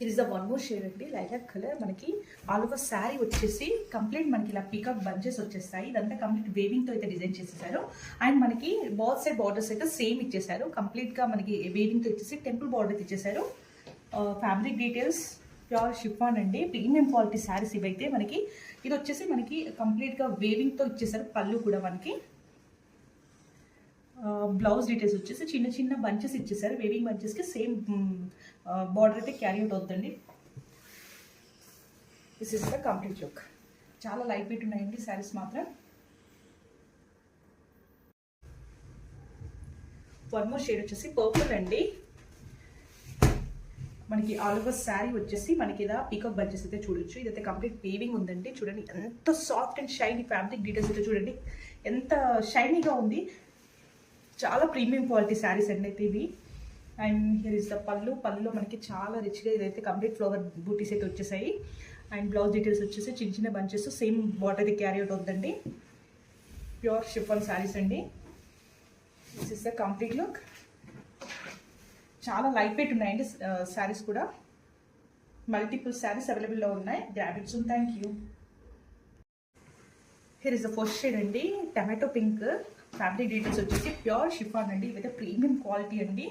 It is the one more shade అండి, lilac colour. మనకి all over sari వచ్చేసి complete మనకి ఇలా పీకాక్ బంచెస్ వచ్చేస్తాయి. ఇదంతా కంప్లీట్ వేవింగ్తో అయితే డిజైన్ చేసేసారు. అండ్ మనకి బోత్ సైడ్ బార్డర్స్ అయితే సేమ్ ఇచ్చేసారు. కంప్లీట్గా మనకి వేవింగ్తో ఇచ్చేసి టెంపుల్ బార్డర్ ఇచ్చేసారు. ఫ్యాబ్రిక్ డీటెయిల్స్ ప్యూర్ షిఫాన్ అండి, ప్రీమియం క్వాలిటీ శారీస్ ఇవైతే. మనకి ఇది వచ్చేసి మనకి కంప్లీట్గా వేవింగ్తో ఇచ్చేసారు. పళ్ళు కూడా మనకి బ్లౌజ్ డీటెయిల్స్ వచ్చేసి చిన్న చిన్న బంచెస్ ఇచ్చేసారు. వేవింగ్ బంచెస్కి సేమ్ బార్డర్ అయితే క్యారీ అవుట్ అవుతుందండి. This is the complete look. చాలా లైట్ వెయిట్ ఉన్నాయండి శారీస్ మాత్రం. వన్ మోర్ షేడ్ వచ్చేసి పర్పుల్ అండి. మనకి ఆల్ ఓవర్ శారీ వచ్చేసి మనకి ఇలా పీకాక్ బంచెస్ అయితే చూడొచ్చు. ఇదైతే కంప్లీట్ వేవింగ్ ఉందండి. చూడండి ఎంత soft and shiny fabric details అయితే చూడండి ఎంత షైనీగా ఉంది. చాలా ప్రీమియం క్వాలిటీ శారీస్ అండి అయితే ఇవి. అండ్ హియర్ ఇస్ ద పళ్ళులో మనకి చాలా రిచ్గా ఇదైతే కంప్లీట్ ఫ్లవర్ బూటీస్ అయితే వచ్చేసాయి. అండ్ బ్లౌజ్ డీటెయిల్స్ వచ్చేసి చిన్న చిన్న బంచెస్ సేమ్ బార్డర్ అయితే క్యారీ అవుట్ అవుతుందండి. ప్యూర్ షిఫాన్ శారీస్ అండి. This is the complete look. చాలా లైట్ వెయిట్ ఉన్నాయండి శారీస్ కూడా. మల్టిపుల్ శారీస్ అవైలబుల్లో ఉన్నాయి. Grab it soon. Thank you. Here is the first shade అండి, టమాటో పింక్. ఫ్యాబ్రిక్ డీటెయిల్స్ వచ్చేసి ప్యూర్ షిఫాన్ అండి. ఇవైతే ప్రీమియం క్వాలిటీ అండి.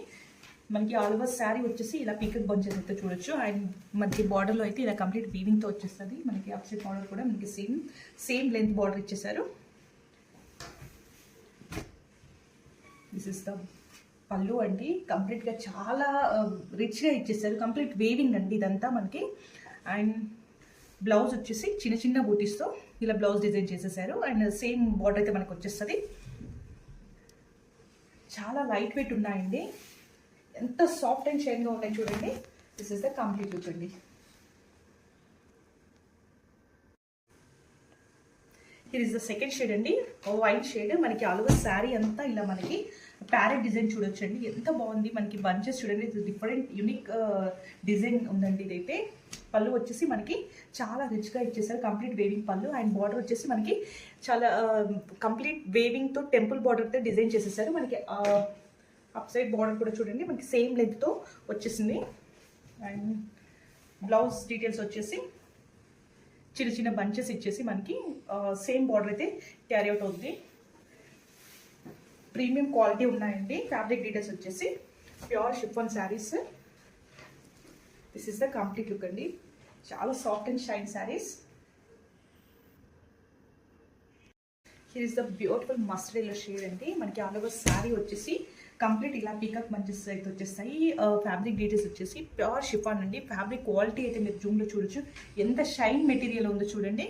మనకి ఆల్ ఓవర్ శారీ వచ్చేసి ఇలా పీకక్ బంచెస్ అయితే చూడొచ్చు. అండ్ మనకి బార్డర్లో అయితే ఇలా కంప్లీట్ వీవింగ్తో వచ్చేస్తుంది. మనకి అప్సైడ్ బార్డర్ కూడా మనకి సేమ్ లెంత్ బార్డర్ ఇచ్చేసారు. దిస్ ఇస్ ద పళ్ళు అండి. కంప్లీట్గా చాలా రిచ్గా ఇచ్చేసారు. కంప్లీట్ వేవింగ్ అండి ఇదంతా మనకి. అండ్ బ్లౌజ్ వచ్చేసి చిన్న చిన్న బూటీస్తో ఇలా బ్లౌజ్ డిజైన్ చేసేసారు. అండ్ సేమ్ బార్డర్ అయితే మనకు వచ్చేస్తుంది. చాలా లైట్ వెయిట్ ఉన్నాయండి. ఎంత సాఫ్ట్ అండ్ షైన్గా ఉన్నాయి చూడండి. This is the complete look అండి. ఇది ఇస్ ద సెకండ్ షేడ్ అండి, వైట్ షేడ్. మనకి ఆల్ ఓవర్ శారీ అంతా ఇలా మనకి ప్యారెట్ డిజైన్ చూడొచ్చు అండి. ఎంత బాగుంది. మనకి బంచెస్ చూడండి, డిఫరెంట్ యూనిక్ డిజైన్ ఉందండి ఇదైతే. పళ్ళు వచ్చేసి మనకి చాలా రిచ్గా ఇచ్చేసారు. కంప్లీట్ వేవింగ్ పళ్ళు. అండ్ బార్డర్ వచ్చేసి మనకి చాలా కంప్లీట్ వేవింగ్తో టెంపుల్ బార్డర్తో డిజైన్ చేసేసారు. మనకి అప్ సైడ్ బార్డర్ కూడా చూడండి మనకి సేమ్ లెంత్తో వచ్చేసింది. అండ్ బ్లౌజ్ డీటెయిల్స్ వచ్చేసి చిన్న చిన్న బంచెస్ ఇచ్చేసి మనకి సేమ్ బార్డర్ అయితే క్యారీ అవుట్ అవుతుంది. ప్రీమియం క్వాలిటీ ఉన్నాయండి. ఫ్యాబ్రిక్ డీటెయిల్స్ వచ్చేసి pure chiffon saris. This is the complete look అండి. చాలా soft and shine saris. Here is the beautiful mustard yellow shade అండి. మనకి ఆల్ ఓవర్ శారీ వచ్చేసి కంప్లీట్ ఇలా పీకాక్ బంచెస్ అయితే వచ్చేస్తాయి. ఫ్యాబ్రిక్ డీటెయిల్స్ వచ్చేసి ప్యూర్ షిఫాన్ అండి. ఫ్యాబ్రిక్ క్వాలిటీ అయితే మీరు జూమ్లో చూడొచ్చు ఎంత షైన్ మెటీరియల్ ఉందో చూడండి.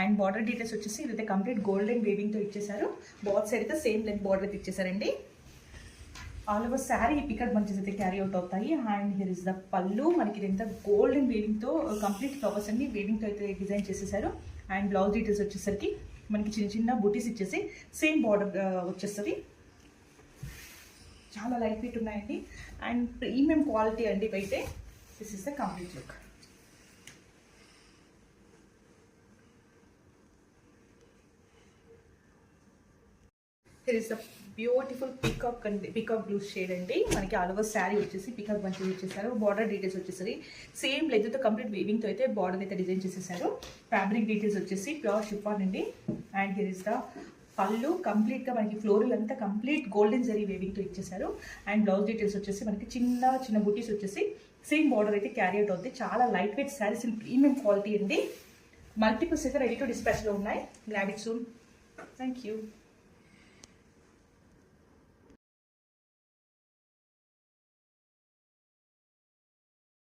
అండ్ బార్డర్ డీటెయిల్స్ వచ్చేసి ఇదైతే కంప్లీట్ గోల్డెన్ వేవింగ్తో ఇచ్చేసారు. బాత్ సైడ్ అయితే సేమ్ లెంత్ బార్డర్ అయితే ఇచ్చేసారండి. All over sari peacock bunches అయితే క్యారీ అవుట్ అవుతాయి. And here is the pallu. మనకి ఇదంతా గోల్డెన్ వేవింగ్తో కంప్లీట్ ఫ్లవర్స్ అన్ని వేవింగ్తో అయితే డిజైన్ చేసేసారు. అండ్ బ్లౌజ్ డీటెయిల్స్ వచ్చేసరికి మనకి చిన్న చిన్న బూటీస్ ఇచ్చేసి సేమ్ బార్డర్ వచ్చేస్తుంది. చాలా లైట్ వెయిట్ ఉన్నాయండి. అండ్ ప్రీమియం క్వాలిటీ అండి ఇవైతే. This is the complete look. This is the beautiful peacock blue shade అండి. మనకి ఆల్ ఓవర్ శారీ వచ్చేసి పీకాక్ బంచెస్ ఇచ్చేసారు. బార్డర్ డీటెయిల్స్ వచ్చేసరి సేమ్ లెగ్తో కంప్లీట్ వేవింగ్తో అయితే బార్డర్ అయితే డిజైన్ చేసేసారు. ఫ్యాబ్రిక్ డీటెయిల్స్ వచ్చేసి ప్యూర్ షిఫాన్ అండి. అండ్ హియర్ ఇస్ ద పళ్ళు. కంప్లీట్గా మనకి ఫ్లోరల్ అంతా కంప్లీట్ గోల్డెన్ జరీ వేవింగ్తో ఇచ్చేసారు. అండ్ బ్లౌజ్ డీటెయిల్స్ వచ్చేసి మనకి చిన్న చిన్న బూటీస్ వచ్చేసి సేమ్ బార్డర్ అయితే క్యారీ అవుట్ అవుతుంది. చాలా light weight saris in premium quality అండి. మల్టిపుల్స్ అయితే రెడీ టు డిస్పాచ్లో ఉన్నాయి. Grab it soon. Thank you.